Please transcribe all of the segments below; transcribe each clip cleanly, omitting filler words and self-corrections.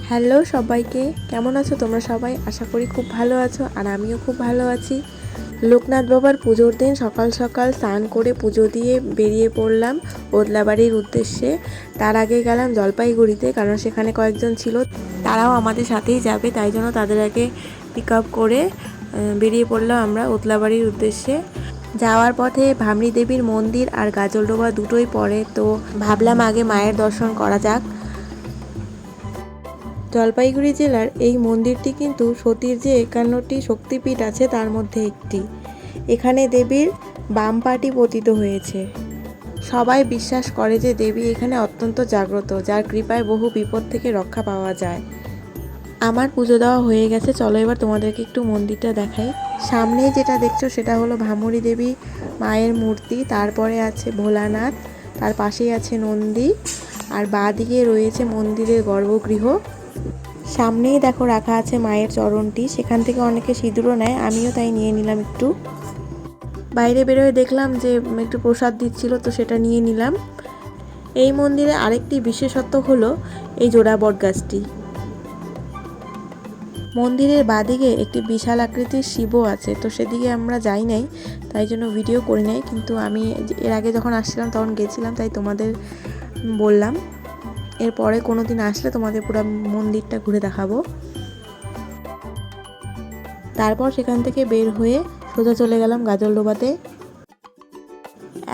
Hello সবাইকে, কেমন আছো তোমরা সবাই? আশা করি খুব ভালো আছো আর আমিও খুব ভালো আছি। লোকনাথ বাবার পুজোর দিন সকাল সকাল স্নান করে পুজো দিয়ে বেরিয়ে পড়লাম ওদলাবাড়ির উদ্দেশ্যে। তার আগে গেলাম জলপাইগুড়িতে, কারণ সেখানে কয়েকজন ছিল, তারাও আমাদের সাথেই যাবে, তাই জন্য তাদের আগে পিক আপ করে বেরিয়ে পড়লাম আমরা ওদলাবাড়ির উদ্দেশ্যে। যাওয়ার পথে ভামরি দেবীর মন্দির আর গাজলডোবা দুটোই পড়ে, তো ভাবলাম আগে মায়ের দর্শন করা যাক। জলপাইগুড়ি জেলার এই মন্দিরটি কিন্তু সতীর যে 51টি শক্তিপীঠ আছে তার মধ্যে একটি। এখানে দেবীর বাম পাটি পতিত হয়েছে। সবাই বিশ্বাস করে যে দেবী এখানে অত্যন্ত জাগ্রত, যার কৃপায় বহু বিপদ থেকে রক্ষা পাওয়া যায়। আমার পুজো দেওয়া হয়ে গেছে, চলো এবার তোমাদেরকে একটু মন্দিরটা দেখাই। সামনেই যেটা দেখছো সেটা হলো ভামরি দেবী মায়ের মূর্তি, তারপরে আছে ভোলানাথ, তার পাশেই আছে নন্দী, আর বাঁ দিকে রয়েছে মন্দিরের গর্ভগৃহ। সামনেই দেখো রাখা আছে মায়ের চরণটি, সেখান থেকে অনেকে সিঁদুরও নেয়, আমিও তাই নিয়ে নিলাম একটু। বাইরে বেরোয় দেখলাম যে একটু প্রসাদ দিচ্ছিল, তো সেটা নিয়ে নিলাম। এই মন্দিরে আরেকটি বিশেষত্ব হলো এই জোড়া বট গাছটি। মন্দিরের বাদিকে একটি বিশাল আকৃতির শিবও আছে, তো সেদিকে আমরা যাই নাই, তাই জন্য ভিডিও করি নাই, কিন্তু আমি এর আগে যখন আসছিলাম তখন গেছিলাম, তাই তোমাদের বললাম। এরপরে কোনো দিন আসলে তোমাদের পুরো মন্দিরটা ঘুরে দেখাবো। তারপর সেখান থেকে বের হয়ে সোজা চলে গেলাম গাজলডোবাতে।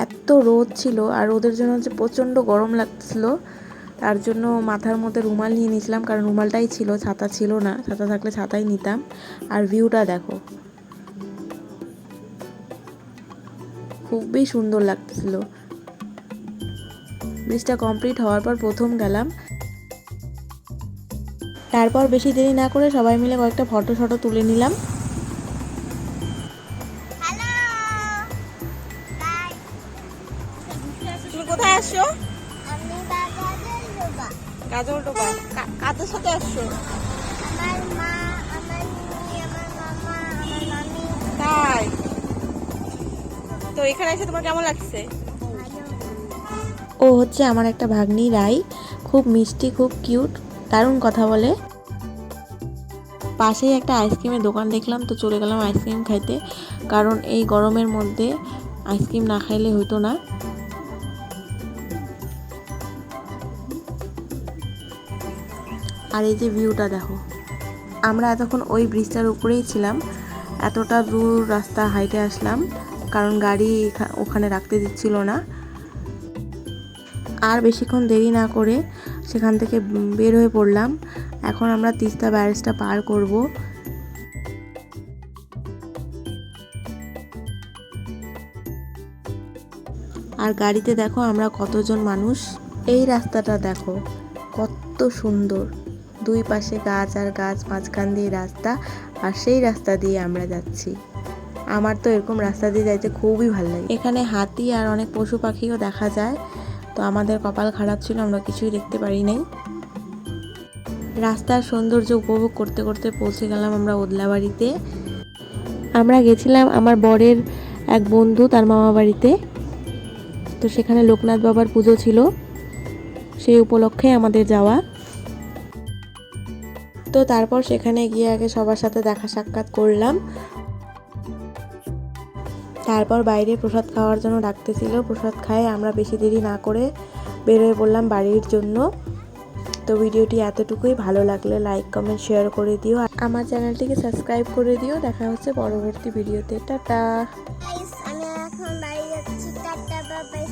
এত রোদ ছিল আর রোদের জন্য যে প্রচণ্ড গরম লাগছিল, তার জন্য মাথার মধ্যে রুমাল নিয়ে নিয়েছিলাম, কারণ রুমালটাই ছিল, ছাতা ছিল না, ছাতা থাকলে ছাতাই নিতাম। আর ভিউটা দেখো, খুবই সুন্দর লাগতেছিল। ব্রিজটা কমপ্লিট হওয়ার পর প্রথম গেলাম। তারপর বেশি দেরি না করে সবাই মিলে কয়েকটা ফটো তুলে নিলাম। তুমি কোথায় আসছো? আমি গাজলডোবা। গাজলডোবা। কাদের সাথে আসছো? আমার মা, আমার মিমি, আমার মামা, আমার মামি। তাই? তো এখানে এসে তোমার কেমন লাগছে? ও হচ্ছে আমার একটা ভাগ্নি রাই, খুব মিষ্টি, খুব কিউট, দারুণ কথা বলে। পাশেই একটা আইসক্রিমের দোকান দেখলাম, তো চলে গেলাম আইসক্রিম খাইতে, কারণ এই গরমের মধ্যে আইসক্রিম না খাইলে হইতো না। আর এই যে ভিউটা দেখো, আমরা এতক্ষণ ওই ব্রিজটার উপরেই ছিলাম, এতটা দূর রাস্তা হাইটে আসলাম, কারণ গাড়ি ওখানে রাখতে দিচ্ছিল না। আর বেশিক্ষণ দেরি না করে সেখান থেকে বের হয়ে পড়লাম। এখন আমরা তিস্তা ব্যারেজটা পার করব। আর গাড়িতে দেখো আমরা কতজন মানুষ। এই রাস্তাটা দেখো কত সুন্দর, দুই পাশে গাছ আর গাছ, মাঝখান দিয়ে রাস্তা, আর সেই রাস্তা দিয়ে আমরা যাচ্ছি। আমার তো এরকম রাস্তা দিয়ে যাইতে খুবই ভালো লাগে। এখানে হাতি আর অনেক পশু পাখিও দেখা যায়, তো আমাদের কপাল খারাপ ছিল, আমরা কিছুই দেখতে পারি নাই। রাস্তার সৌন্দর্য উপভোগ করতে করতে পৌঁছে গেলাম আমরা ওদলাবাড়িতে। আমরা গেছিলাম আমার বরের এক বন্ধু তার মামা বাড়িতে, তো সেখানে লোকনাথ বাবার পুজো ছিল, সেই উপলক্ষে আমাদের যাওয়া। তো তারপর সেখানে গিয়ে আগে সবার সাথে দেখা সাক্ষাৎ করলাম। তারপর বাইরে প্রসাদ খাওয়ার জন্য ডাকতেছিল, প্রসাদ খায় আমরা বেশি দেরি না করে বের হয়ে পড়লাম বাড়ির জন্য। তো ভিডিওটি এতটুকুই, ভালো লাগলে লাইক কমেন্ট শেয়ার করে দিও, আর আমার চ্যানেলটিকে সাবস্ক্রাইব করে দিও। দেখা হচ্ছে পরবর্তী ভিডিওতে। টাটা। আমি এখন বাড়ি যাচ্ছি। Tata, bye bye.